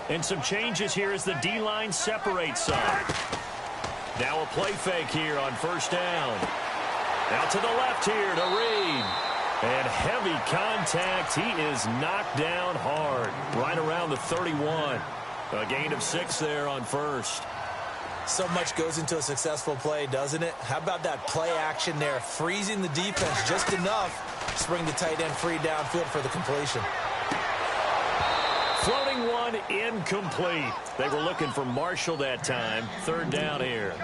And some changes here as the D-line separates some. Now a play fake here on first down. Out to the left here to Reed. And heavy contact. He is knocked down hard. Right around the 31. A gain of 6 there on first. So much goes into a successful play, doesn't it? How about that play action there? Freezing the defense just enough to bring the tight end free downfield for the completion. Floating one, incomplete. They were looking for Marshall that time. Third down here.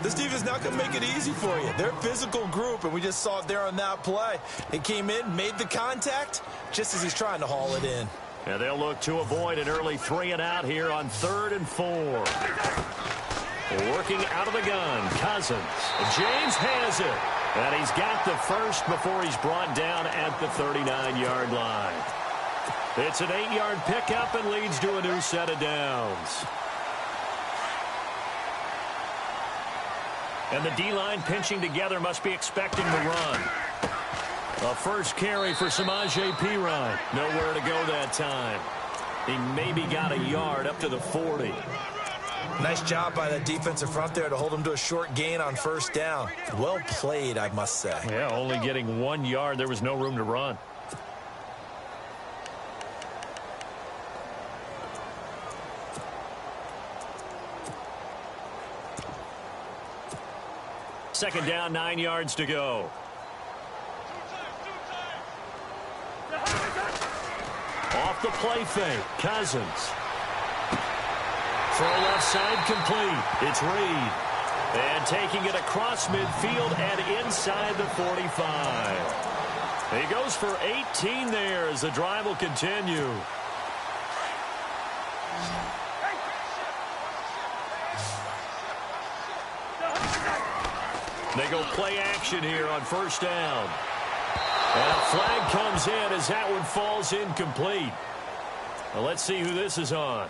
This defense is not going to make it easy for you. They're a physical group, and we just saw it there on that play. They came in, made the contact, just as he's trying to haul it in. And they'll look to avoid an early 3 and out here on 3rd and 4. Working out of the gun, Cousins. James has it. And he's got the first before he's brought down at the 39-yard line. It's an 8-yard pickup and leads to a new set of downs. And the D-line pinching together must be expecting the run. A first carry for Samaje Perine. Nowhere to go that time. He maybe got a yard up to the 40. Nice job by the defensive front there to hold him to a short gain on first down. Well played, I must say. Yeah, only getting 1 yard. There was no room to run. Second down, 9 yards to go. Off the play fake, Cousins. Throw left side complete. It's Reed. And taking it across midfield and inside the 45. He goes for 18 there as the drive will continue. They go play action here on first down. And a flag comes in as that one falls incomplete. Well, let's see who this is on.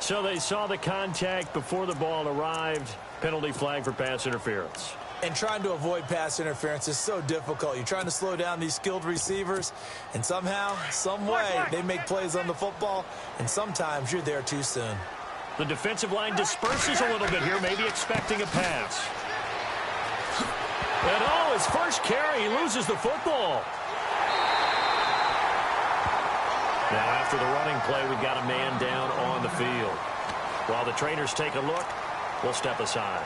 So they saw the contact before the ball arrived. Penalty flag for pass interference. And trying to avoid pass interference is so difficult. You're trying to slow down these skilled receivers, and somehow, some way, they make plays on the football, and sometimes you're there too soon. The defensive line disperses a little bit here, maybe expecting a pass. And oh, his first carry, he loses the football. Now after the running play, we've got a man down on the field. While the trainers take a look, we'll step aside.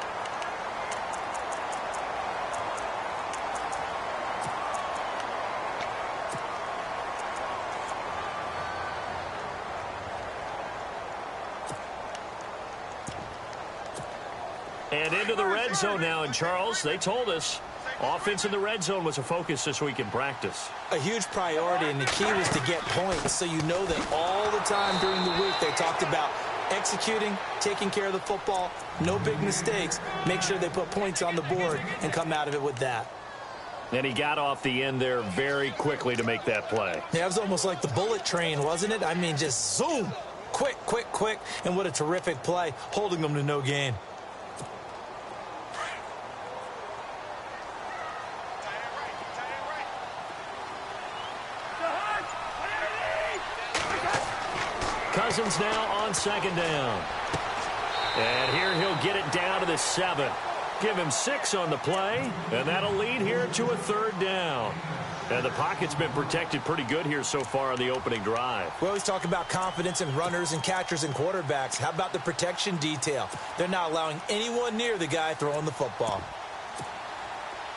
And into the red zone now, and Charles, they told us offense in the red zone was a focus this week in practice. A huge priority, and the key was to get points, so you know that all the time during the week they talked about executing, taking care of the football, no big mistakes, make sure they put points on the board and come out of it with that. And he got off the end there very quickly to make that play. Yeah, it was almost like the bullet train, wasn't it? I mean, just zoom, quick, quick, quick, and what a terrific play, holding them to no gain. Cousins now on second down. And here he'll get it down to the 7. Give him 6 on the play, and that'll lead here to a third down. And the pocket's been protected pretty good here so far on the opening drive. We always talk about confidence in runners and catchers and quarterbacks. How about the protection detail? They're not allowing anyone near the guy throwing the football.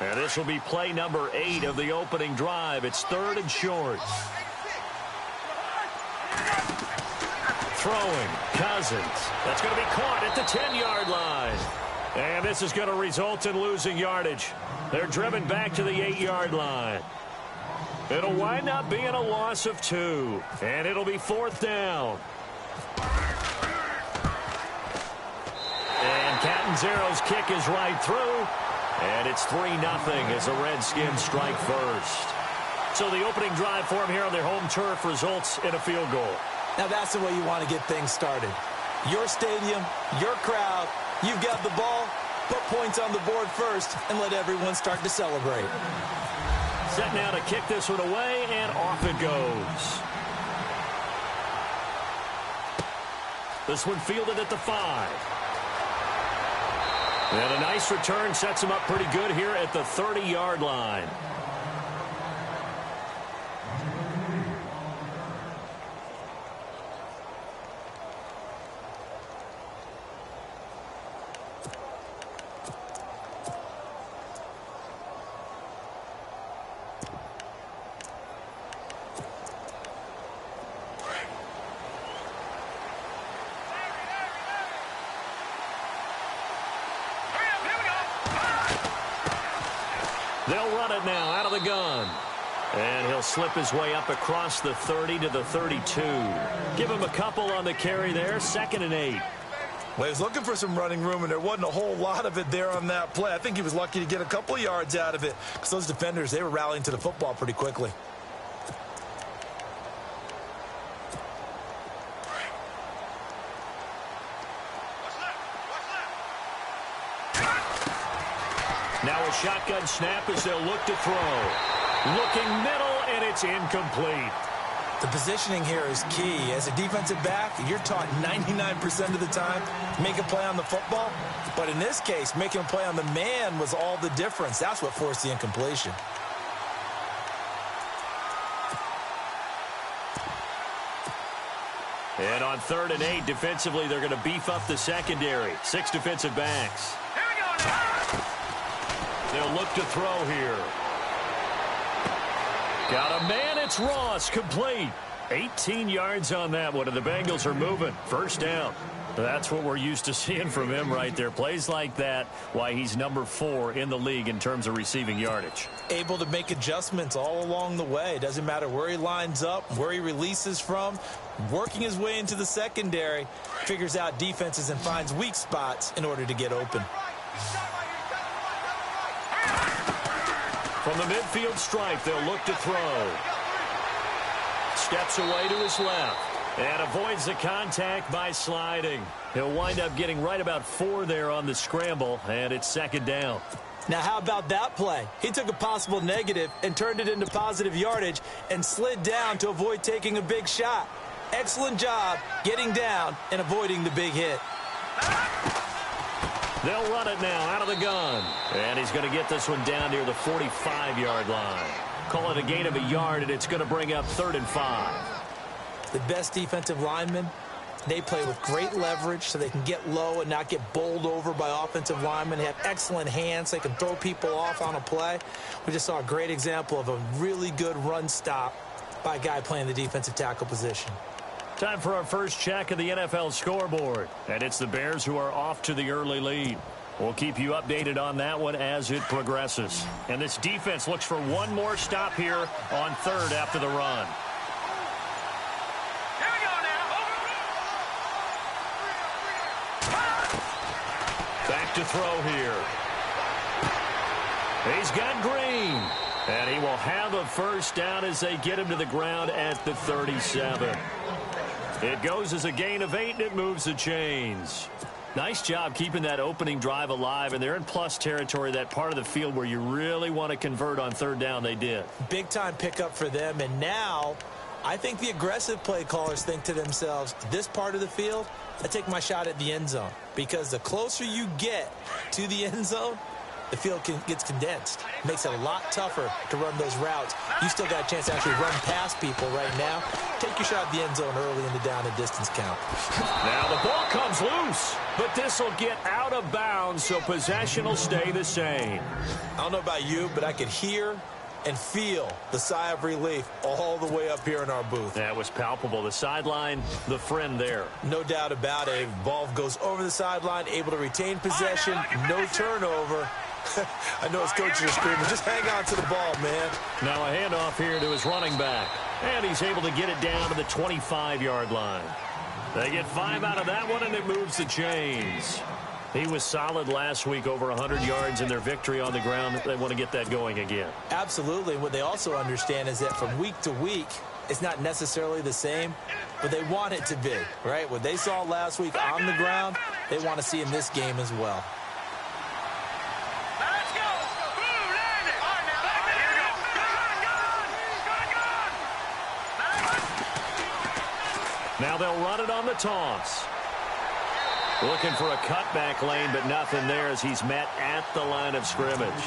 And this will be play number 8 of the opening drive. It's 3rd and short. Throwing, Cousins. That's going to be caught at the 10-yard line. And this is going to result in losing yardage. They're driven back to the 8-yard line. It'll wind up being a loss of 2. And it'll be 4th down. And Catanzaro's kick is right through. And it's 3-0 as the Redskins strike first. So the opening drive for them here on their home turf results in a field goal. Now that's the way you want to get things started. Your stadium, your crowd, you've got the ball, put points on the board first, and let everyone start to celebrate. Set now to kick this one away, and off it goes. This one fielded at the 5. And a nice return sets him up pretty good here at the 30-yard line. They'll run it now out of the gun. And he'll slip his way up across the 30 to the 32. Give him a couple on the carry there. 2nd and 8. Well, he was looking for some running room, and there wasn't a whole lot of it there on that play. I think he was lucky to get a couple of yards out of it because those defenders, they were rallying to the football pretty quickly. Now a shotgun snap as they'll look to throw. Looking middle, and it's incomplete. The positioning here is key. As a defensive back, you're taught 99% of the time, make a play on the football. But in this case, making a play on the man was all the difference. That's what forced the incompletion. And on 3rd and 8, defensively, they're going to beef up the secondary. 6 defensive backs. Here we go now. They'll look to throw here. Got a man, it's Ross, complete. 18 yards on that one, and the Bengals are moving. First down. That's what we're used to seeing from him right there. Plays like that, why he's number 4 in the league in terms of receiving yardage. Able to make adjustments all along the way. Doesn't matter where he lines up, where he releases from. Working his way into the secondary, figures out defenses and finds weak spots in order to get open. From the midfield stripe, they'll look to throw. Steps away to his left and avoids the contact by sliding. He'll wind up getting right about 4 there on the scramble, and it's 2nd down. Now, how about that play? He took a possible negative and turned it into positive yardage and slid down to avoid taking a big shot. Excellent job getting down and avoiding the big hit. They'll run it now out of the gun. And he's going to get this one down near the 45-yard line. Call it a gain of a yard, and it's going to bring up 3rd and 5. The best defensive linemen, they play with great leverage so they can get low and not get bowled over by offensive linemen. They have excellent hands. They can throw people off on a play. We just saw a great example of a really good run stop by a guy playing the defensive tackle position. Time for our first check of the NFL scoreboard. And it's the Bears who are off to the early lead. We'll keep you updated on that one as it progresses. And this defense looks for one more stop here on 3rd after the run. Here we go now. Back to throw here. He's got Green. And he will have a first down as they get him to the ground at the 37. It goes as a gain of 8, and it moves the chains. Nice job keeping that opening drive alive, and they're in plus territory, that part of the field where you really want to convert on 3rd down. They did. Big-time pickup for them, and now I think the aggressive play callers think to themselves, this part of the field, I take my shot at the end zone, because the closer you get to the end zone, the field gets condensed. Makes it a lot tougher to run those routes. You still got a chance to actually run past people right now. Take your shot at the end zone early in the down and distance count. Now the ball comes loose, but this will get out of bounds, so possession will stay the same. I don't know about you, but I could hear and feel the sigh of relief all the way up here in our booth. That was palpable. The sideline, the friend there. No doubt about it. Ball goes over the sideline, able to retain possession, no turnover. I know his coaches are screaming, just hang on to the ball, man. Now a handoff here to his running back. And he's able to get it down to the 25-yard line. They get 5 out of that one, and it moves the chains. He was solid last week, over 100 yards in their victory on the ground. They want to get that going again. Absolutely. What they also understand is that from week to week, it's not necessarily the same, but they want it to be, right? What they saw last week on the ground, they want to see in this game as well. Let's go. Boom, land it. All right, now, back here we go. Good. Now they'll run it on the toss. Looking for a cutback lane, but nothing there as he's met at the line of scrimmage.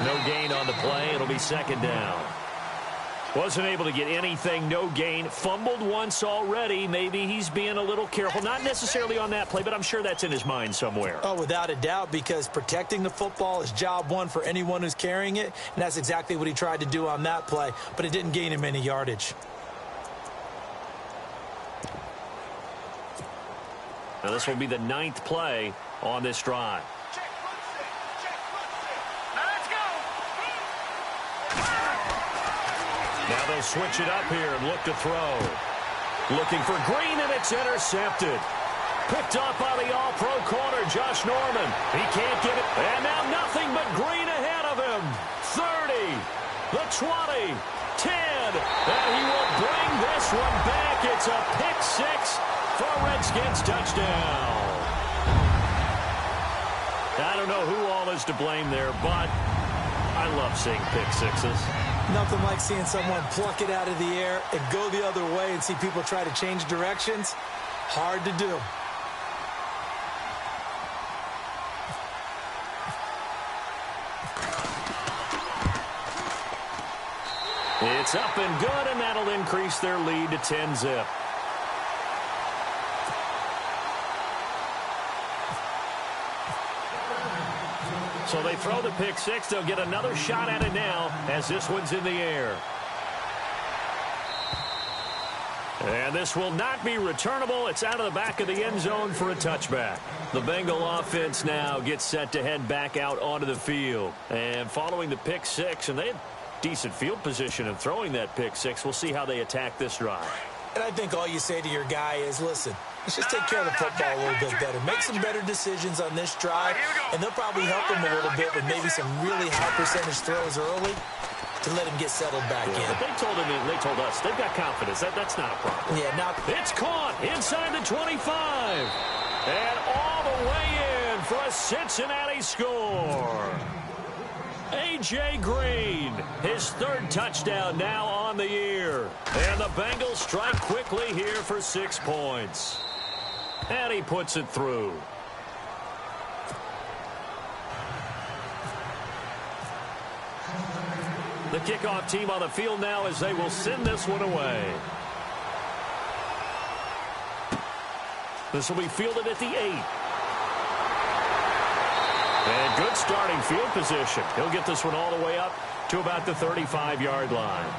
No gain on the play. It'll be second down. Wasn't able to get anything, no gain. Fumbled once already. Maybe he's being a little careful. Not necessarily on that play, but I'm sure that's in his mind somewhere. Oh, without a doubt, because protecting the football is job one for anyone who's carrying it, and that's exactly what he tried to do on that play, but it didn't gain him any yardage. Now this will be the 9th play on this drive. Now they'll switch it up here and look to throw. Looking for Green, and it's intercepted. Picked up by the all-pro corner, Josh Norman. He can't get it. And now nothing but Green ahead of him. 30, the 20, 10. And he will bring this one back. It's a pick six for a Redskins touchdown. I don't know who all is to blame there, but I love seeing pick sixes. Nothing like seeing someone pluck it out of the air and go the other way and see people try to change directions. Hard to do. It's up and good, and that'll increase their lead to 10-zip. So they throw the pick six. They'll get another shot at it now as this one's in the air. And this will not be returnable. It's out of the back of the end zone for a touchback. The Bengal offense now gets set to head back out onto the field. And following the pick six, and they had decent field position in throwing that pick six, we'll see how they attack this drive. And I think all you say to your guy is, listen, let's just take care of the football a little bit better. Make some better decisions on this drive, and they'll probably help him a little bit with maybe some really high percentage throws early to let him get settled back in. But they told him, and they told us, they've got confidence. That's not a problem. Yeah, now it's caught inside the 25. And all the way in for a Cincinnati score. A.J. Green, his 3rd touchdown now on the year. And the Bengals strike quickly here for 6 points. And he puts it through. The kickoff team on the field now as they will send this one away. This will be fielded at the 8. And good starting field position. He'll get this one all the way up to about the 35-yard line.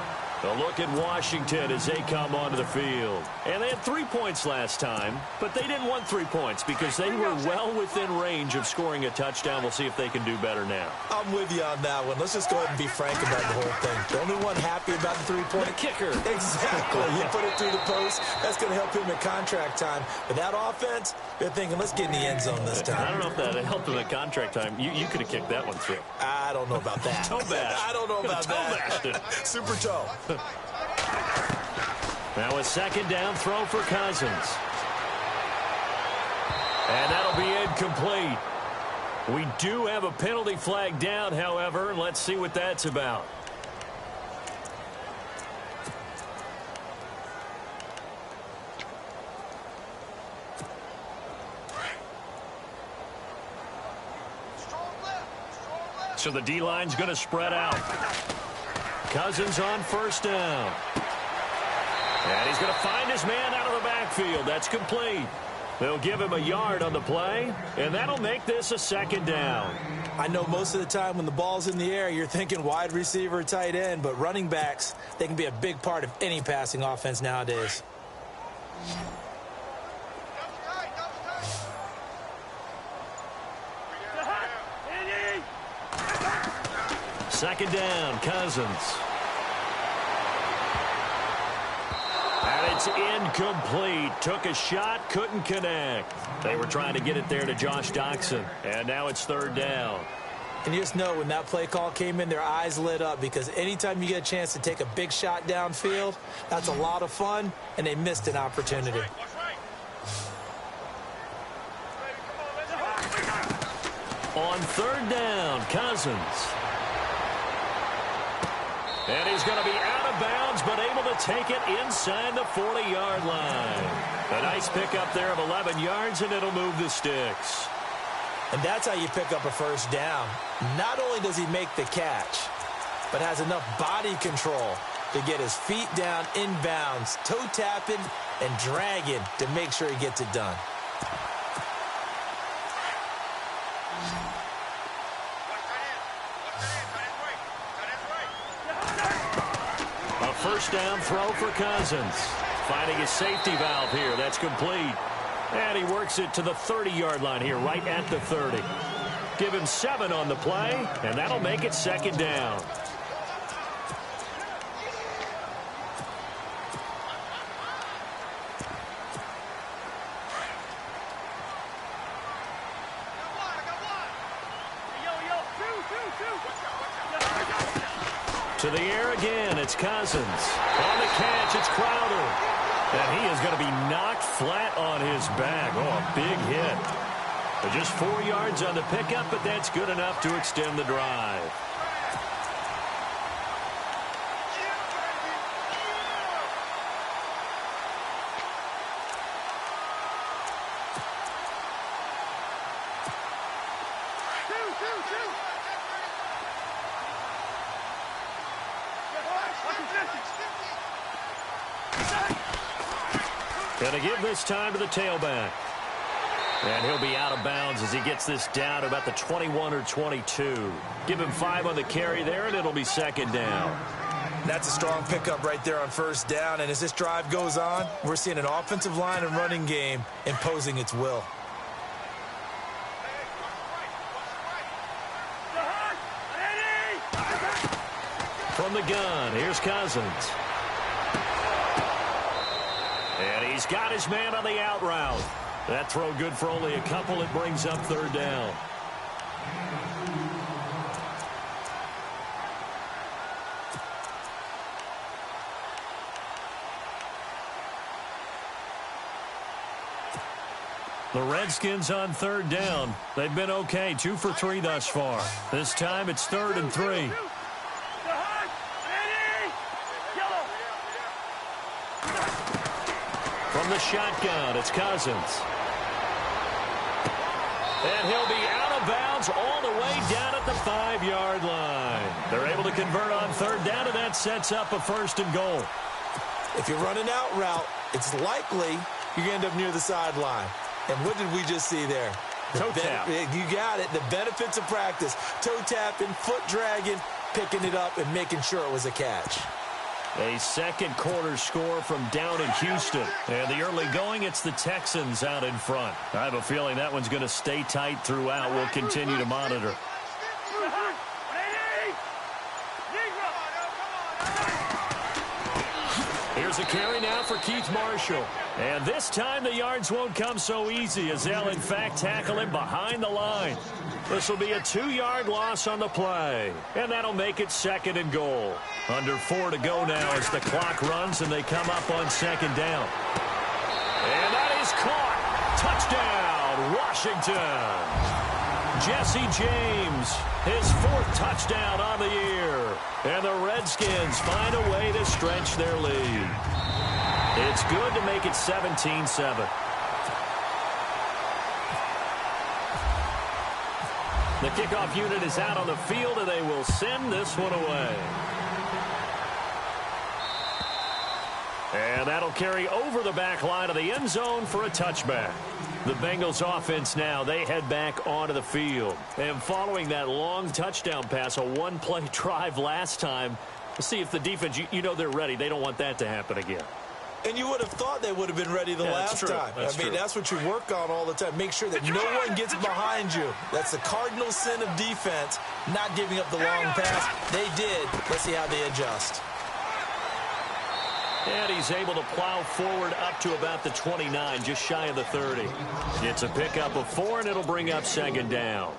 A look at Washington as they come onto the field. And they had 3 points last time, but they didn't want 3 points because they were well within range of scoring a touchdown. We'll see if they can do better now. I'm with you on that one. Let's just go ahead and be frank about the whole thing. The only one happy about the 3-point. The kicker. Exactly. You put it through the post. That's going to help him at contract time. But that offense, they're thinking, let's get in the end zone this time. I don't know if that helped him at contract time. You could have kicked that one through. I don't know about that. Toe bash. I don't know about that. Toe bashed it. Super toe. Now a 2nd down throw for Cousins. And that'll be incomplete. We do have a penalty flag down, however, and let's see what that's about. So the D-line's going to spread out. Cousins on 1st down. And he's going to find his man out of the backfield. That's complete. They'll give him a yard on the play, and that'll make this a 2nd down. I know most of the time when the ball's in the air, you're thinking wide receiver, tight end, but running backs, they can be a big part of any passing offense nowadays. Second down, Cousins. And it's incomplete. Took a shot, couldn't connect. They were trying to get it there to Josh Doxson. And now it's 3rd down. And you just know when that play call came in, their eyes lit up because anytime you get a chance to take a big shot downfield, that's a lot of fun, and they missed an opportunity. On 3rd down, Cousins. And he's going to be out of bounds but able to take it inside the 40-yard line. A nice pickup there of 11 yards, and it'll move the sticks. And that's how you pick up a first down. Not only does he make the catch, but has enough body control to get his feet down inbounds, toe tapping and dragging to make sure he gets it done. A first down throw for Cousins. Finding his safety valve here. That's complete. And he works it to the 30-yard line here, right at the 30. Give him 7 on the play, and that'll make it second down. To the air again, it's Cousins. On the catch, it's Crowder. And he is going to be knocked flat on his back. Oh, a big hit. Just 4 yards on the pickup, but that's good enough to extend the drive. Going to give this time to the tailback. And he'll be out of bounds as he gets this down to about the 21 or 22. Give him 5 on the carry there, and it'll be second down. That's a strong pickup right there on first down. And as this drive goes on, we're seeing an offensive line and running game imposing its will. From the gun, here's Cousins. And he's got his man on the out route. That throw good for only a couple. It brings up third down. The Redskins on third down. They've been okay, 2 for 3 thus far. This time it's 3rd and 3. From the shotgun, it's Cousins. And he'll be out of bounds all the way down at the 5-yard line. They're able to convert on third down, and that sets up a 1st and goal. If you're running out route, it's likely you're going to end up near the sideline. And what did we just see there? Toe tap. You got it. The benefits of practice. Toe tapping, foot dragging, picking it up, and making sure it was a catch. A second quarter score from down in Houston. And the early going, it's the Texans out in front. I have a feeling that one's going to stay tight throughout. We'll continue to monitor. Here's a carry now for Keith Marshall. And this time the yards won't come so easy as they'll, in fact, tackle him behind the line. This will be a 2-yard loss on the play. And that'll make it 2nd and goal. Under 4 to go now as the clock runs and they come up on 2nd down. And that is caught. Touchdown, Washington. Jesse James, his 4th touchdown on the year. And the Redskins find a way to stretch their lead. It's good to make it 17-7. The kickoff unit is out on the field, and they will send this one away. And that'll carry over the back line of the end zone for a touchback. The Bengals offense now, they head back onto the field. And following that long touchdown pass, a one-play drive last time, let's see if the defense, you know they're ready. They don't want that to happen again. And you would have thought they would have been ready the last time. That's what you work on all the time. Make sure that no one gets behind you. That's the cardinal sin of defense, not giving up the long pass. They did. Let's see how they adjust. And he's able to plow forward up to about the 29, just shy of the 30. It's a pickup of 4, and it'll bring up 2nd down.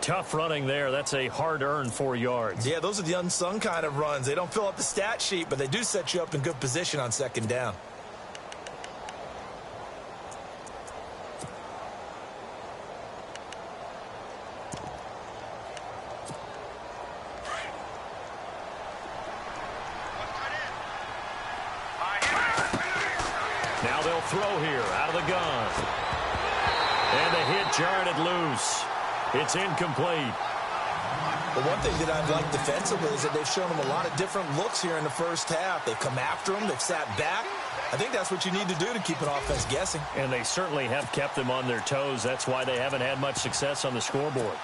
Tough running there. That's a hard-earned 4 yards. Yeah, those are the unsung kind of runs. They don't fill up the stat sheet, but they do set you up in good position on 2nd down. Now they'll throw here out of the gun. And the hit jarred it loose. It's incomplete. The one thing that I've liked defensively is that they've shown them a lot of different looks here in the first half. They've come after them. They've sat back. I think that's what you need to do to keep an offense guessing. And they certainly have kept them on their toes. That's why they haven't had much success on the scoreboard.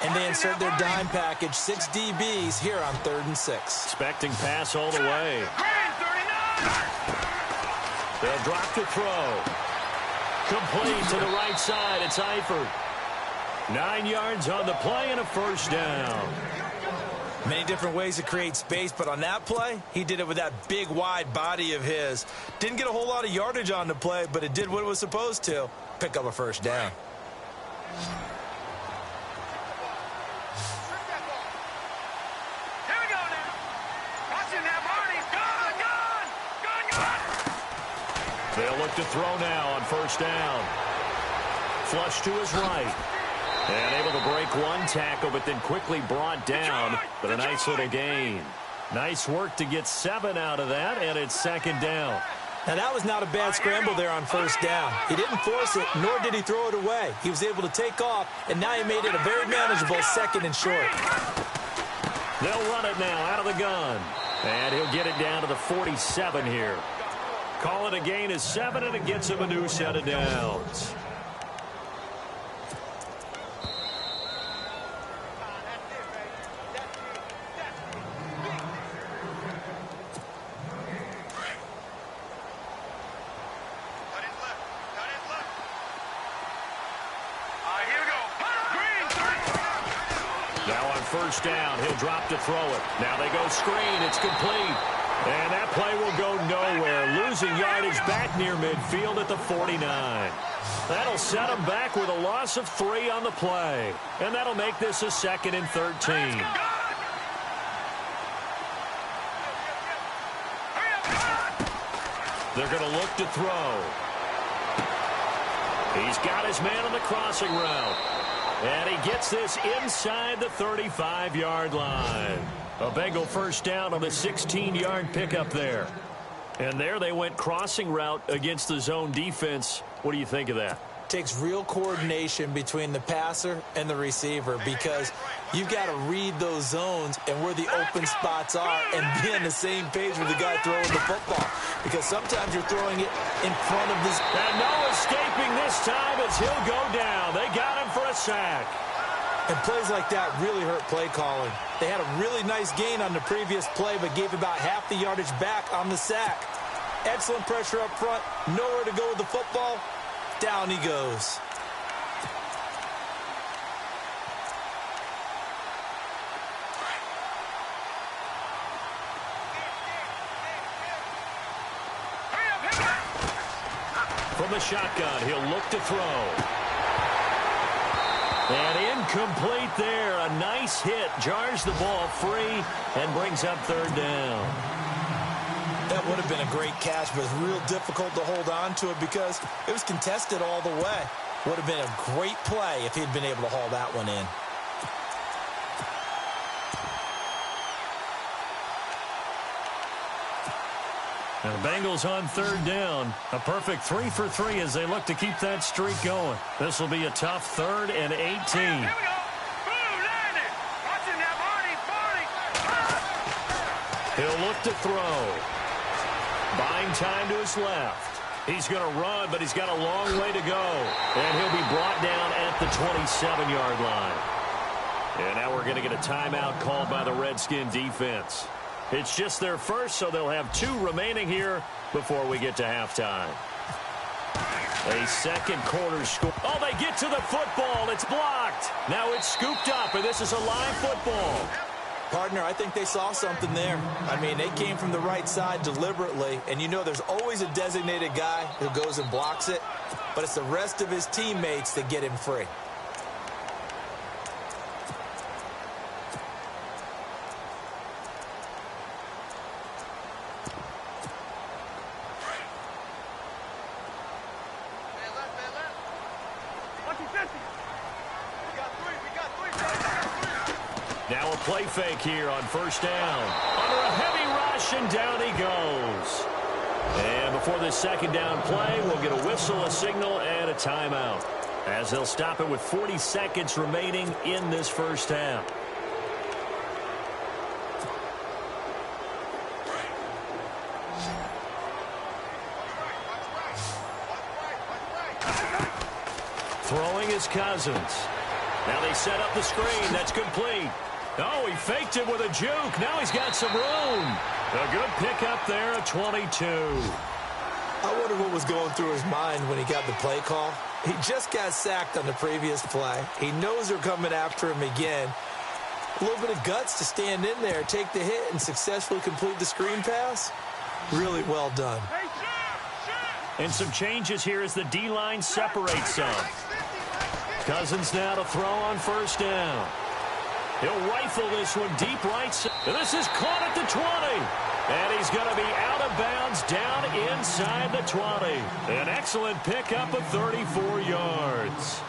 And they insert their dime package, 6 DBs here on 3rd and 6. Expecting pass all the way. They'll drop to throw. Complete to the right side. It's Eifert. 9 yards on the play and a first down. Many different ways to create space, but on that play, he did it with that big, wide body of his. Didn't get a whole lot of yardage on the play, but it did what it was supposed to. Pick up a first down. Here we go now. Watching that, Marty. Gun. They'll look to throw now on first down. Flush to his right. And able to break one tackle, but then quickly brought down. But a nice little gain. Nice work to get 7 out of that, and it's 2nd down. Now, that was not a bad scramble there on first down. He didn't force it, nor did he throw it away. He was able to take off, and now he made it a very manageable 2nd and short. They'll run it now out of the gun. And he'll get it down to the 47 here. Call it a gain of 7, and it gets him a new set of downs. First down. He'll drop to throw it. Now they go screen. It's complete. And that play will go nowhere. Losing yardage back near midfield at the 49. That'll set them back with a loss of 3 on the play. And that'll make this a 2nd and 13. They're going to look to throw. He's got his man on the crossing route. And he gets this inside the 35-yard line. A Bengal first down on the 16-yard pickup there. And there they went crossing route against the zone defense. What do you think of that? Takes real coordination between the passer and the receiver because you've got to read those zones and where the open spots are and be on the same page with the guy throwing the football. Because sometimes you're throwing it in front of this. And no escaping this time as he'll go down. They got him for a sack. And plays like that really hurt play calling. They had a really nice gain on the previous play but gave about half the yardage back on the sack. Excellent pressure up front. Nowhere to go with the football. Down he goes. From the shotgun, he'll look to throw. And incomplete there. A nice hit. Jars the ball free and brings up 3rd down. That would have been a great catch, but it's real difficult to hold on to it because it was contested all the way. Would have been a great play if he'd been able to haul that one in. And the Bengals on 3rd down. A perfect 3 for 3 as they look to keep that streak going. This will be a tough 3rd and 18. Here we go. Boom, landed. Watching that, Marty. He'll look to throw. Buying time to his left. He's going to run, but he's got a long way to go. And he'll be brought down at the 27-yard line. And now we're going to get a timeout called by the Redskin defense. It's just their first, so they'll have 2 remaining here before we get to halftime. A 2nd quarter score. Oh, they get to the football. It's blocked. Now it's scooped up, and this is a live football. Partner, I think they saw something there. I mean, they came from the right side deliberately, and you know there's always a designated guy who goes and blocks it, but it's the rest of his teammates that get him free. Now a play fake here on first down. Under a heavy rush, and down he goes. And before this second down play, we'll get a whistle, a signal, and a timeout, as they'll stop it with 40 seconds remaining in this first half. Throwing is Cousins. Now they set up the screen. That's complete. Oh, he faked it with a juke. Now he's got some room. A good pickup there at 22. I wonder what was going through his mind when he got the play call. He just got sacked on the previous play. He knows they're coming after him again. A little bit of guts to stand in there, take the hit, and successfully complete the screen pass. Really well done. And some changes here as the D-line separates some. Cousins now to throw on first down. He'll rifle this one deep right side. And this is caught at the 20. And he's going to be out of bounds down inside the 20. An excellent pickup of 34 yards.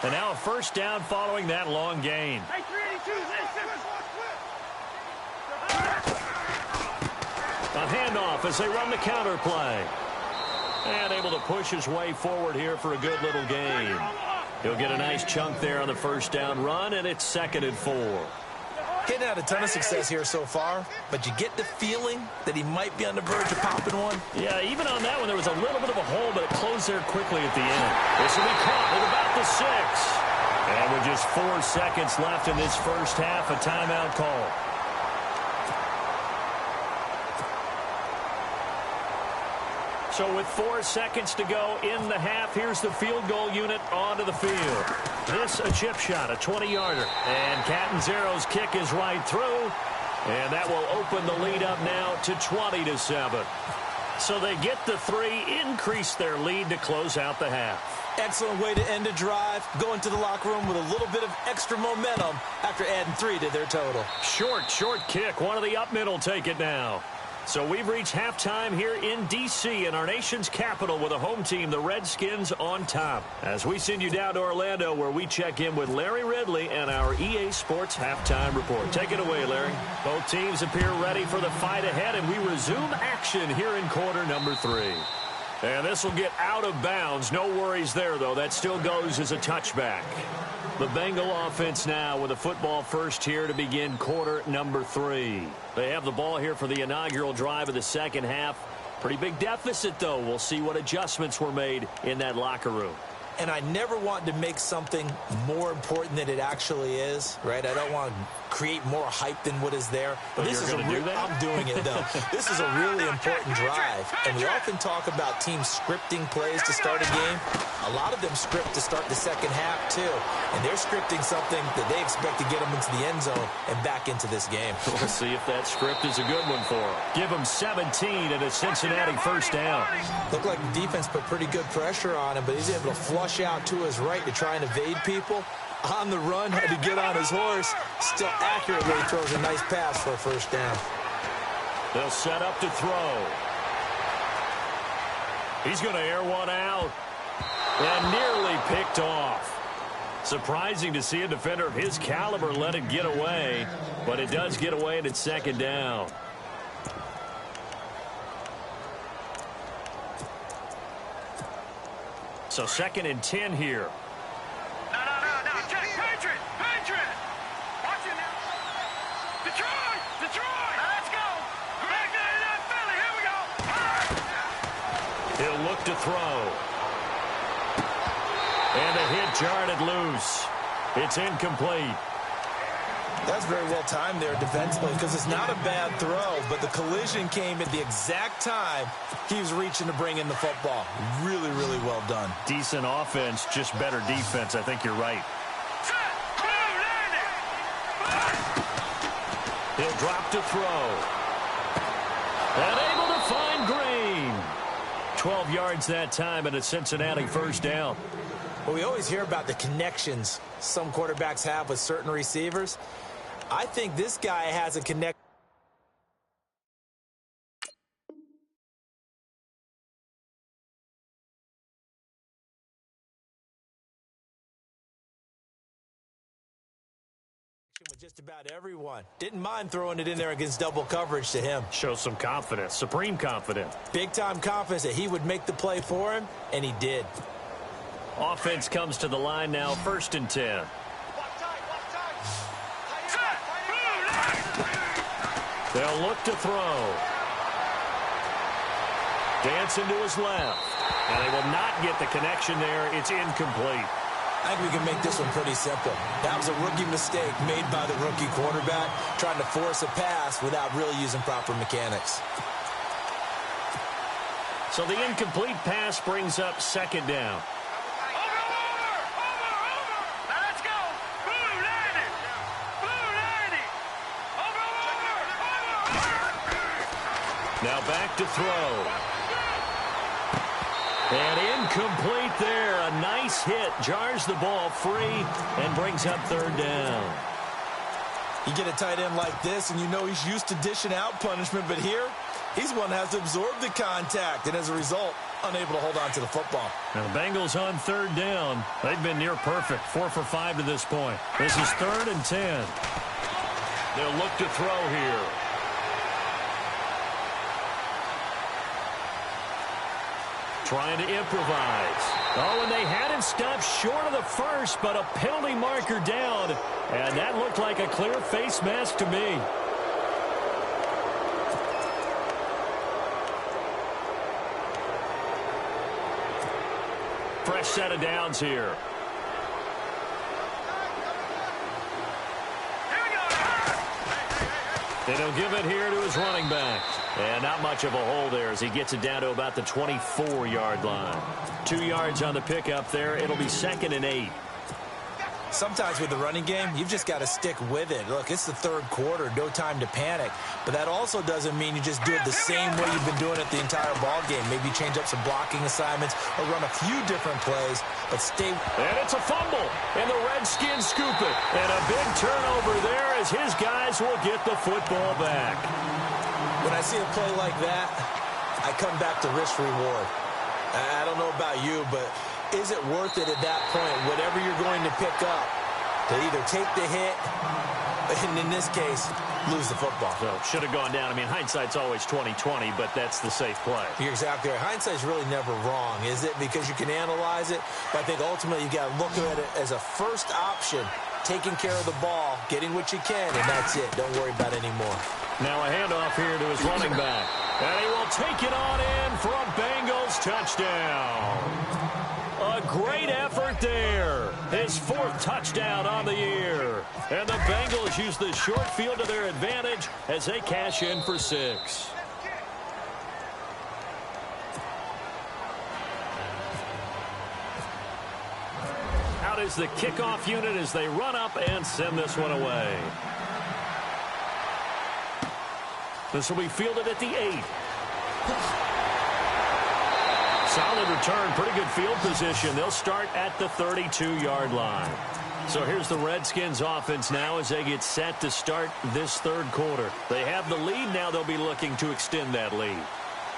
And now a first down following that long gain. Hey, 382, A handoff as they run the counter play. And able to push his way forward here for a good little gain. He'll get a nice chunk there on the first down run, and it's 2nd and 4. Getting had a ton of success here so far, but you get the feeling that he might be on the verge of popping one. Yeah, even on that one, there was a little bit of a hole, but it closed there quickly at the end. This will be caught at about the 6. And with just 4 seconds left in this first half, a timeout call. So with 4 seconds to go in the half, here's the field goal unit onto the field. This a chip shot, a 20-yarder. And Catanzero's kick is right through. And that will open the lead up now to 20-7. So they get the 3, increase their lead to close out the half. Excellent way to end a drive. Go into the locker room with a little bit of extra momentum after adding 3 to their total. Short kick. One of the up middle take it now. So we've reached halftime here in D.C. in our nation's capital with a home team, the Redskins, on top. As we send you down to Orlando, where we check in with Larry Ridley and our EA Sports Halftime Report. Take it away, Larry. Both teams appear ready for the fight ahead, and we resume action here in quarter number 3. And this will get out of bounds. No worries there, though. That still goes as a touchback. The Bengal offense now with a football first here to begin quarter number 3. They have the ball here for the inaugural drive of the second half. Pretty big deficit, though. We'll see what adjustments were made in that locker room. And I never want to make something more important than it actually is, right? I don't want to create more hype than what is there. But this is do that? I'm doing it, though. This is a really important drive. And we often talk about teams scripting plays to start a game. A lot of them script to start the second half, too. And they're scripting something that they expect to get them into the end zone and back into this game. We'll see if that script is a good one for them. Give them 17 and a Cincinnati first down. Looked like the defense put pretty good pressure on him, but he's able to flush out to his right to try and evade people. On the run, had to get on his horse. Still accurately throws a nice pass for a first down. They'll set up to throw. He's going to air one out. And nearly picked off. Surprising to see a defender of his caliber let it get away. But it does get away, and it's second down. So 2nd and 10 here. No. Patriot. Watch it now. Detroit. Let's go. Back to Philly. Here we go. He'll look to throw. And the hit jarred loose. It's incomplete. That's very well timed there defensively because it's not a bad throw, but the collision came at the exact time he was reaching to bring in the football. Really, really well done. Decent offense, just better defense. I think you're right. He'll drop to throw. And able to find Green. 12 yards that time and a Cincinnati first down. Well, we always hear about the connections some quarterbacks have with certain receivers. I think this guy has a connection. With just about everyone. Didn't mind throwing it in there against double coverage to him. Shows some confidence, supreme confidence. Big-time confidence that he would make the play for him, and he did. Offense comes to the line now, 1st and 10. They'll look to throw. Dancing to his left. And they will not get the connection there. It's incomplete. I think we can make this one pretty simple. That was a rookie mistake made by the rookie quarterback, trying to force a pass without really using proper mechanics. So the incomplete pass brings up 2nd down. Now let's go. Blue 90. Blue 90. Over. Now back to throw. And incomplete there. A nice hit. Jars the ball free and brings up 3rd down. You get a tight end like this, and you know he's used to dishing out punishment, but here, he's one that has to absorb the contact, and as a result, unable to hold on to the football. Now the Bengals on 3rd down. They've been near perfect. 4 for 5 to this point. This is 3rd and 10. They'll look to throw here. Trying to improvise. Oh, and they had him stopped short of the first, but a penalty marker down. And that looked like a clear face mask to me. Fresh set of downs here. And he'll give it here to his running back. And not much of a hole there as he gets it down to about the 24-yard line. 2 yards on the pickup there. It'll be 2nd and 8. Sometimes with the running game, you've just got to stick with it. Look, it's the 3rd quarter, no time to panic. But that also doesn't mean you just do it the same way you've been doing it the entire ball game. Maybe change up some blocking assignments or run a few different plays, but stay. And it's a fumble, and the Redskins scoop it. And a big turnover there as his guys will get the football back. When I see a play like that, I come back to risk-reward. I don't know about you, but is it worth it at that point, whatever you're going to pick up, to either take the hit, and in this case, lose the football? So should have gone down. I mean, hindsight's always 20/20, but that's the safe play. You're exactly right. Hindsight's really never wrong, is it? Because you can analyze it, but I think ultimately you got to look at it as a first option, taking care of the ball, getting what you can, and that's it. Don't worry about it anymore. Now a handoff here to his running back. And he will take it on in for a Bengals touchdown. A great effort there. His 4th touchdown on the year. And the Bengals use the short field to their advantage as they cash in for 6. Out is the kickoff unit as they run up and send this one away. This will be fielded at the 8. Solid return, pretty good field position. They'll start at the 32-yard line. So here's the Redskins offense now as they get set to start this 3rd quarter. They have the lead. Now they'll be looking to extend that lead.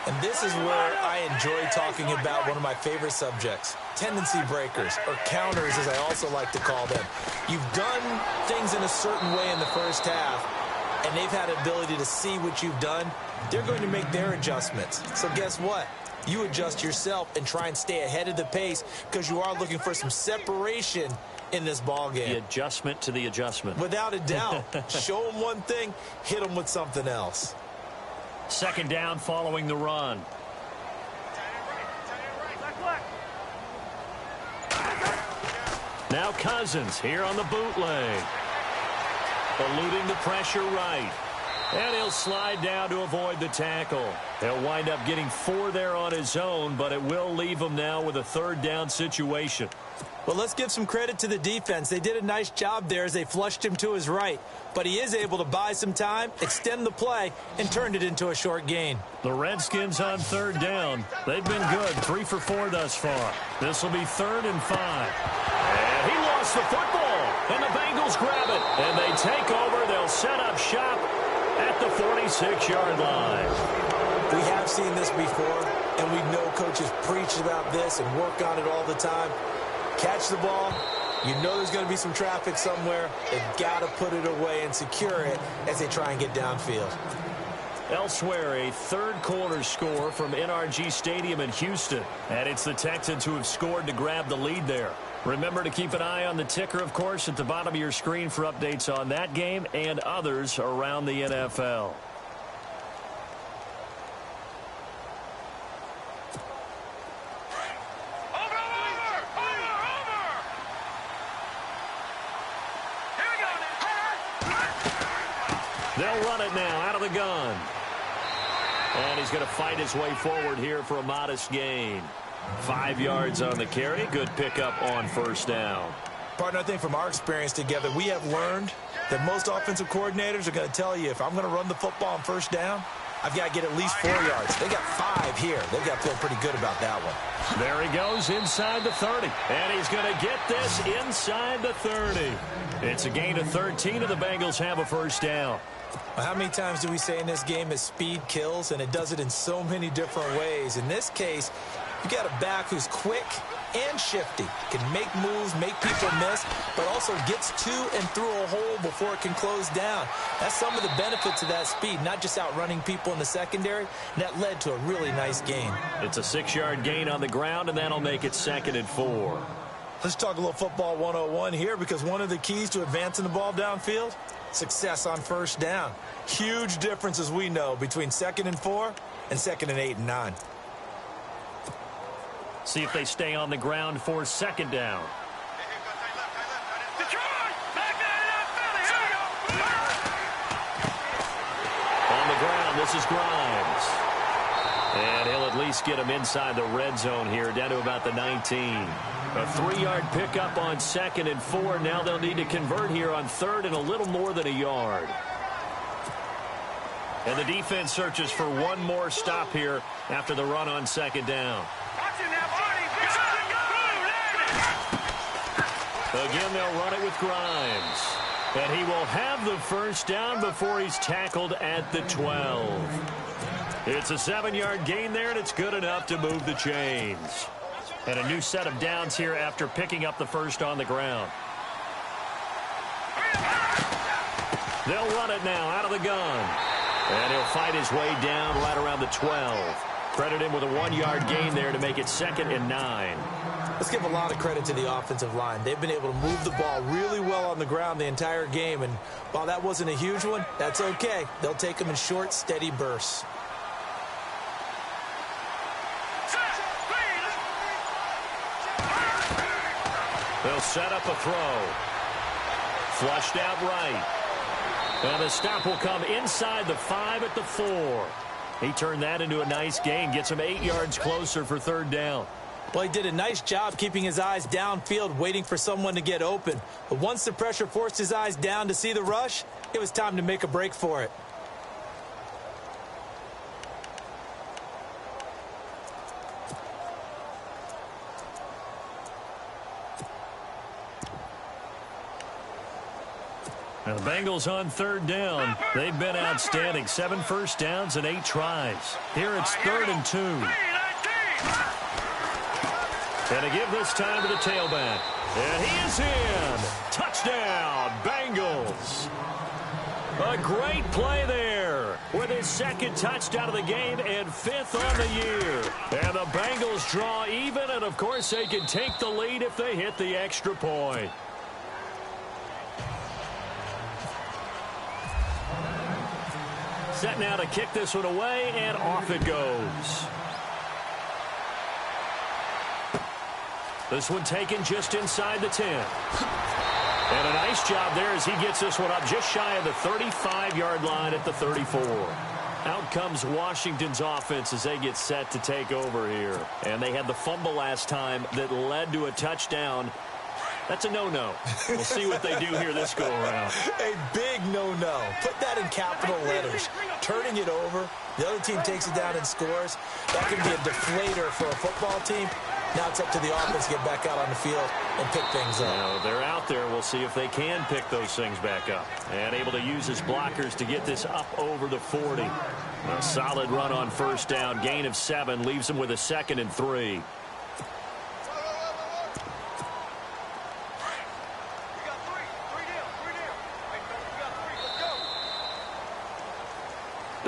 And this is where I enjoy talking about one of my favorite subjects, tendency breakers, or counters as I also like to call them. You've done things in a certain way in the first half, and they've had ability to see what you've done. They're going to make their adjustments. So guess what? You adjust yourself and try and stay ahead of the pace because you are looking for some separation in this ball game. The adjustment to the adjustment. Without a doubt. Show them one thing, hit them with something else. 2nd down following the run. Now Cousins here on the bootleg. Eluding the pressure right. And he'll slide down to avoid the tackle. He'll wind up getting 4 there on his own, but it will leave him now with a 3rd down situation. Well, let's give some credit to the defense. They did a nice job there as they flushed him to his right. But he is able to buy some time, extend the play, and turned it into a short gain. The Redskins on 3rd down. They've been good, 3 for 4 thus far. This will be 3rd and 5. And he lost the football, and the Bengals grab it. And they take over. They'll set up shop at the 46-yard line. We have seen this before, and we know coaches preach about this and work on it all the time. Catch the ball, You know there's going to be some traffic somewhere. They've got to put it away and secure it as they try and get downfield. Elsewhere, a third-quarter score from NRG Stadium in Houston. And it's the Texans who have scored to grab the lead there. Remember to keep an eye on the ticker, of course, at the bottom of your screen for updates on that game and others around the NFL. They'll run it now out of the gun. And he's going to fight his way forward here for a modest gain. 5 yards on the carry. Good pickup on first down. Partner, I think from our experience together, we have learned that most offensive coordinators are going to tell you, if I'm going to run the football on first down, I've got to get at least 4 yards. They got 5 here. They've got to feel pretty good about that one. There he goes inside the 30. And he's going to get this inside the 30. It's a gain of 13, and the Bengals have a first down. Well, how many times do we say in this game that speed kills, and it does it in so many different ways? In this case, you got a back who's quick and shifty, can make moves, make people miss, but also gets to and through a hole before it can close down. That's some of the benefits of that speed, not just outrunning people in the secondary. And that led to a really nice gain. It's a 6-yard gain on the ground, and that'll make it 2nd and 4. Let's talk a little football 101 here, because one of the keys to advancing the ball downfield, success on first down. Huge difference, as we know, between 2nd and 4 and 2nd and 8 and 9. See if they stay on the ground for 2nd down. On the ground, this is Grimes. And he'll at least get him inside the red zone here, down to about the 19. A 3-yard pickup on 2nd and 4. Now they'll need to convert here on 3rd and a little more than a yard. And the defense searches for one more stop here after the run on 2nd down. Again, they'll run it with Grimes. And he will have the first down before he's tackled at the 12. It's a 7-yard gain there, and it's good enough to move the chains. And a new set of downs here after picking up the first on the ground. They'll run it now out of the gun. And he'll fight his way down right around the 12. Credit him with a 1-yard gain there to make it 2nd and 9. Let's give a lot of credit to the offensive line. They've been able to move the ball really well on the ground the entire game. And while that wasn't a huge one, that's okay. They'll take them in short, steady bursts. They'll set up a throw. Flushed out right. And the stop will come inside the 5 at the 4. He turned that into a nice gain. Gets him 8 yards closer for 3rd down. Well, he did a nice job keeping his eyes downfield, waiting for someone to get open. But once the pressure forced his eyes down to see the rush, it was time to make a break for it. And the Bengals on 3rd down. They've been outstanding. 7 first downs and 8 tries. Here it's 3rd and 2. And to give this time to the tailback. And he is in. Touchdown, Bengals. A great play there with his 2nd touchdown of the game and 5th on the year. And the Bengals draw even, and of course they can take the lead if they hit the extra point. Set now to kick this one away, and off it goes. This one taken just inside the 10. And a nice job there as he gets this one up just shy of the 35-yard line at the 34. Out comes Washington's offense as they get set to take over here. And they had the fumble last time that led to a touchdown. That's a no-no. We'll see what they do here this go-around. A big no-no. Put that in capital letters. Turning it over, the other team takes it down and scores. That can be a deflator for a football team. Now it's up to the offense to get back out on the field and pick things up. Now, they're out there. We'll see if they can pick those things back up. And able to use his blockers to get this up over the 40. A solid run on first down. Gain of 7 leaves him with a 2nd and 3.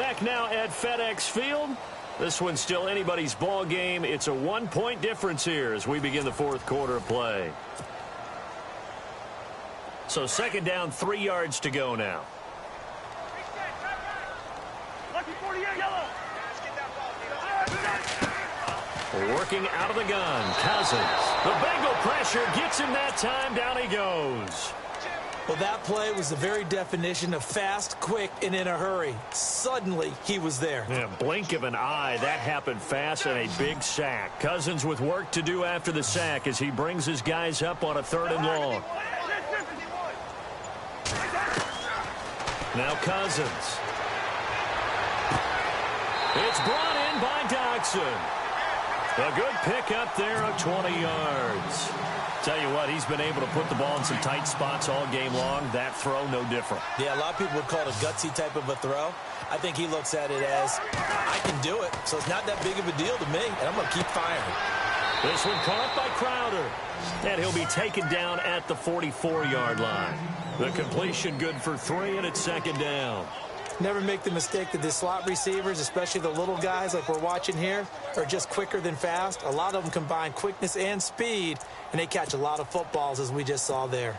Back now at FedEx Field. This one's still anybody's ball game. It's a 1-point difference here as we begin the fourth quarter of play. So second down, 3 yards to go now. Working out of the gun, Cousins. The Bengal pressure gets him that time. Down he goes. Well, that play was the very definition of fast, quick, and in a hurry. Suddenly, he was there. Yeah, blink of an eye. That happened fast and a big sack. Cousins with work to do after the sack as he brings his guys up on a 3rd and long. Now Cousins. It's brought in by Dodson. A good pick up there of 20 yards. Tell you what, he's been able to put the ball in some tight spots all game long. That throw, no different. Yeah, a lot of people would call it a gutsy type of a throw. I think he looks at it as, I can do it, so it's not that big of a deal to me, and I'm going to keep firing. This one caught by Crowder. And he'll be taken down at the 44-yard line. The completion good for 3, and it's 2nd down. Never make the mistake that the slot receivers, especially the little guys like we're watching here, are just quicker than fast. A lot of them combine quickness and speed, and they catch a lot of footballs, as we just saw there.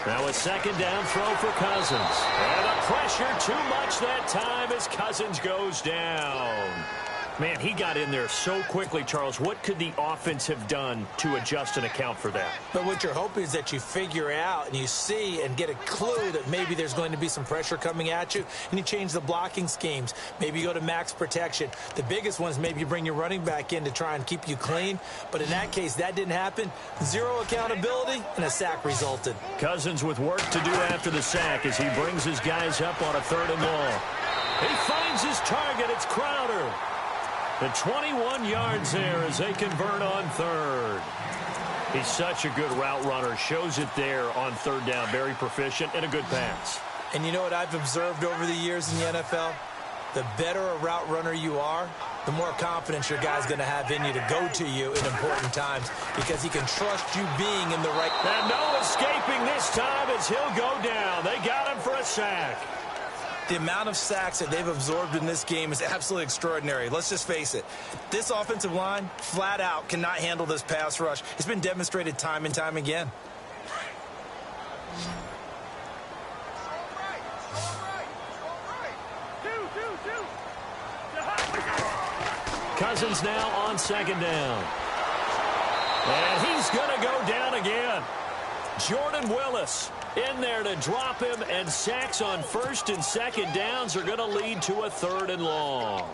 Now a 2nd down throw for Cousins. And the pressure too much that time as Cousins goes down. Man, he got in there so quickly, Charles. What could the offense have done to adjust and account for that? But what you're hoping is that you figure out and you see and get a clue that maybe there's going to be some pressure coming at you, and you change the blocking schemes. Maybe you go to max protection. The biggest one is maybe you bring your running back in to try and keep you clean. But in that case, that didn't happen. 0 accountability, and a sack resulted. Cousins with work to do after the sack as he brings his guys up on a 3rd and long. He finds his target. It's Crowder. The 21 yards there as they convert on 3rd. He's such a good route runner. Shows it there on 3rd down. Very proficient and a good pass. And you know what I've observed over the years in the NFL? The better a route runner you are, the more confidence your guy's going to have in you to go to you in important times because he can trust you being in the right... And no escaping this time as he'll go down. They got him for a sack. The amount of sacks that they've absorbed in this game is absolutely extraordinary. Let's just face it. This offensive line, flat out, cannot handle this pass rush. It's been demonstrated time and time again. Cousins now on 2nd down. And he's going to go down again. Jordan Willis in there to drop him, and sacks on 1st and 2nd downs are going to lead to a 3rd and long.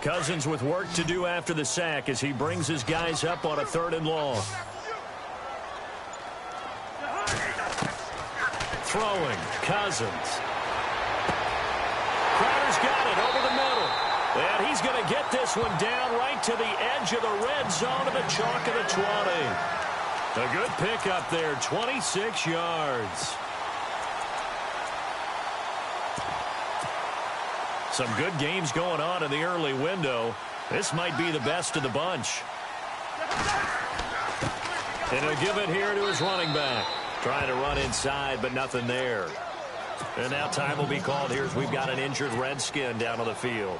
Cousins with work to do after the sack as he brings his guys up on a 3rd and long. Throwing, Cousins. Crowder's got it over the middle. And he's going to get this one down right to the edge of the red zone of the chalk of the 20. A good pickup there, 26 yards. Some good games going on in the early window. This might be the best of the bunch. And he'll give it here to his running back. Trying to run inside, but nothing there. And now time will be called here as we've got an injured Redskin down on the field.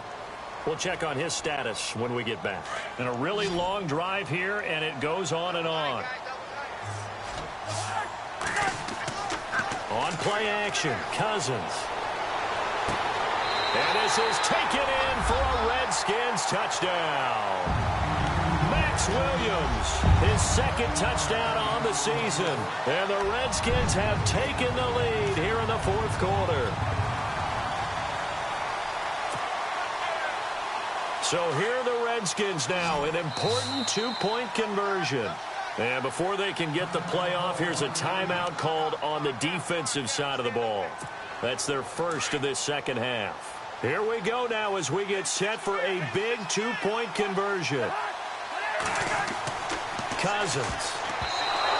We'll check on his status when we get back. And a really long drive here, and it goes on and on. On play action, Cousins. And this is taken in for a Redskins touchdown. Max Williams, his 2nd touchdown on the season. And the Redskins have taken the lead here in the 4th quarter. So here are the Redskins now, an important 2-point conversion. And before they can get the play off, here's a timeout called on the defensive side of the ball. That's their first of this 2nd half. Here we go now as we get set for a big 2-point conversion. Cousins.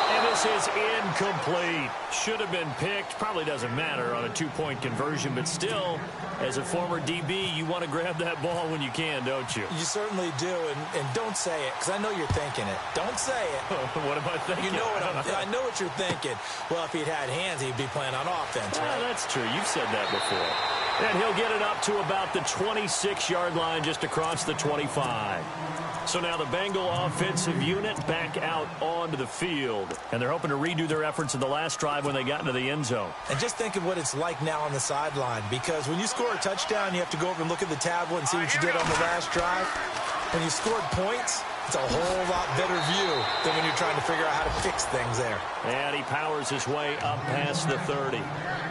And this is incomplete. Should have been picked. Probably doesn't matter on a two-point conversion, but still, as a former DB, you want to grab that ball when you can, don't you? You certainly do, and don't say it, because I know you're thinking it. Don't say it. What am I thinking? You know I know what you're thinking. Well, if he'd had hands, he'd be playing on offense, right? That's true. You've said that before. And he'll get it up to about the 26-yard line, just across the 25. So now the Bengal offensive unit back out onto the field. And they're hoping to redo their efforts in the last drive when they got into the end zone. And just think of what it's like now on the sideline. Because when you score a touchdown, you have to go over and look at the tablet and see what you did on the last drive. When you scored points, it's a whole lot better view than when you're trying to figure out how to fix things there. And he powers his way up past the 30.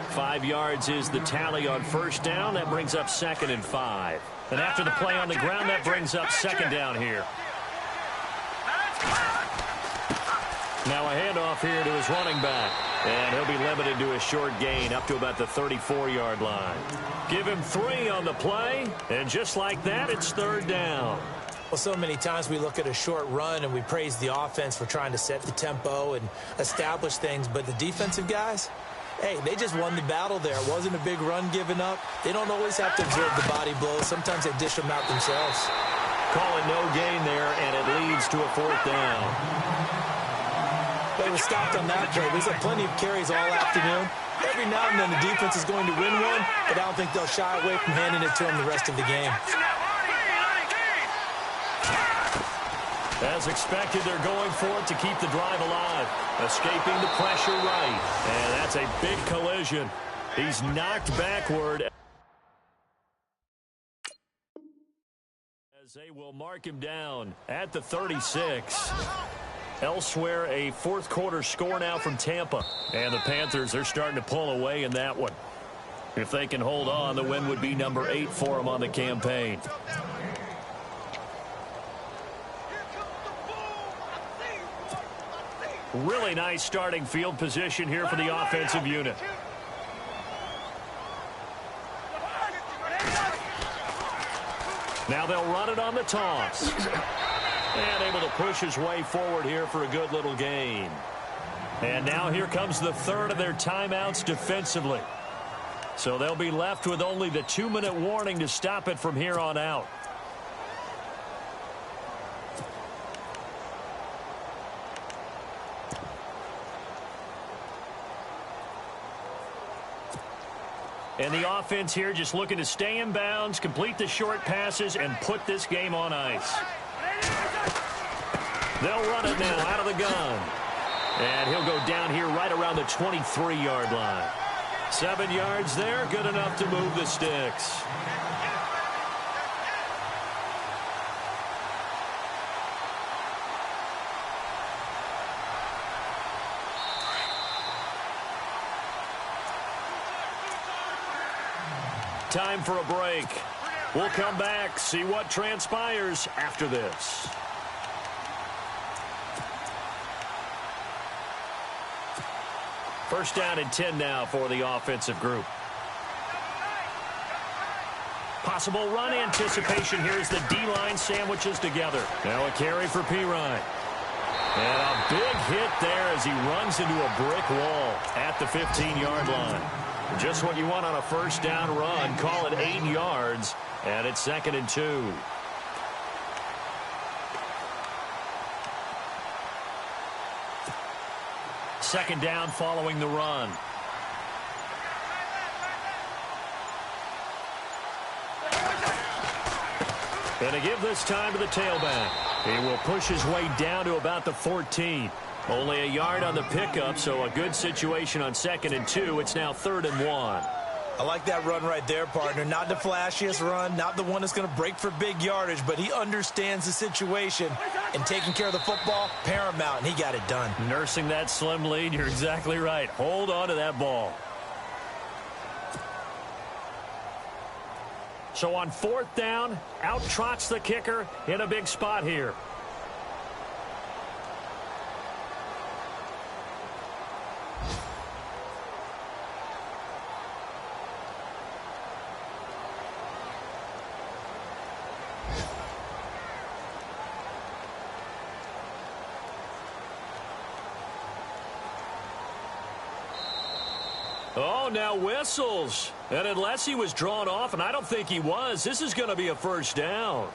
5 yards is the tally on first down. That brings up 2nd and 5. And after the play on the ground, that brings up 2nd down here. Now a handoff here to his running back. And he'll be limited to a short gain up to about the 34-yard line. Give him 3 on the play. And just like that, it's 3rd down. Well, so many times we look at a short run and we praise the offense for trying to set the tempo and establish things. But the defensive guys, hey, they just won the battle there. It wasn't a big run given up. They don't always have to absorb the body blows. Sometimes they dish them out themselves. Calling no gain there, and it leads to a 4th down. They were stopped on that play. We've had plenty of carries all afternoon. Every now and then the defense is going to win one, but I don't think they'll shy away from handing it to them the rest of the game. As expected, they're going for it to keep the drive alive. Escaping the pressure right. And that's a big collision. He's knocked backward. As they will mark him down at the 36. Elsewhere, a fourth-quarter score now from Tampa. And the Panthers, they're starting to pull away in that one. If they can hold on, the win would be number 8 for them on the campaign. Really nice starting field position here for the offensive unit. Now they'll run it on the toss. And able to push his way forward here for a good little gain. And now here comes the 3rd of their timeouts defensively. So they'll be left with only the 2-minute warning to stop it from here on out. And the offense here just looking to stay in bounds, complete the short passes, and put this game on ice. They'll run it now out of the gun. And he'll go down here right around the 23-yard line. 7 yards there, good enough to move the sticks. Time for a break. We'll come back, see what transpires after this. First down and 10 now for the offensive group. Possible run anticipation here as the D-line sandwiches together. Now a carry for Pirine. And a big hit there as he runs into a brick wall at the 15-yard line. Just what you want on a first down run. Call it 8 yards, and it's 2nd and 2. Second down following the run. And to give this time to the tailback. He will push his way down to about the 14. Only a yard on the pickup, so a good situation on 2nd and 2. It's now 3rd and 1. I like that run right there, partner. Not the flashiest run, not the one that's going to break for big yardage, but he understands the situation, and taking care of the football, paramount, and he got it done. Nursing that slim lead, you're exactly right. Hold on to that ball. So on 4th down, out trots the kicker in a big spot here. Oh, now whistles. And unless he was drawn off, and I don't think he was, this is going to be a first down.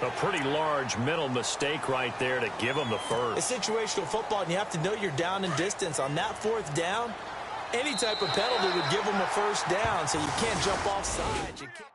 A pretty large mental mistake right there to give him the first. It's situational football, and you have to know you're down in distance. On that fourth down, any type of penalty would give them a first down, so you can't jump off sides. You can't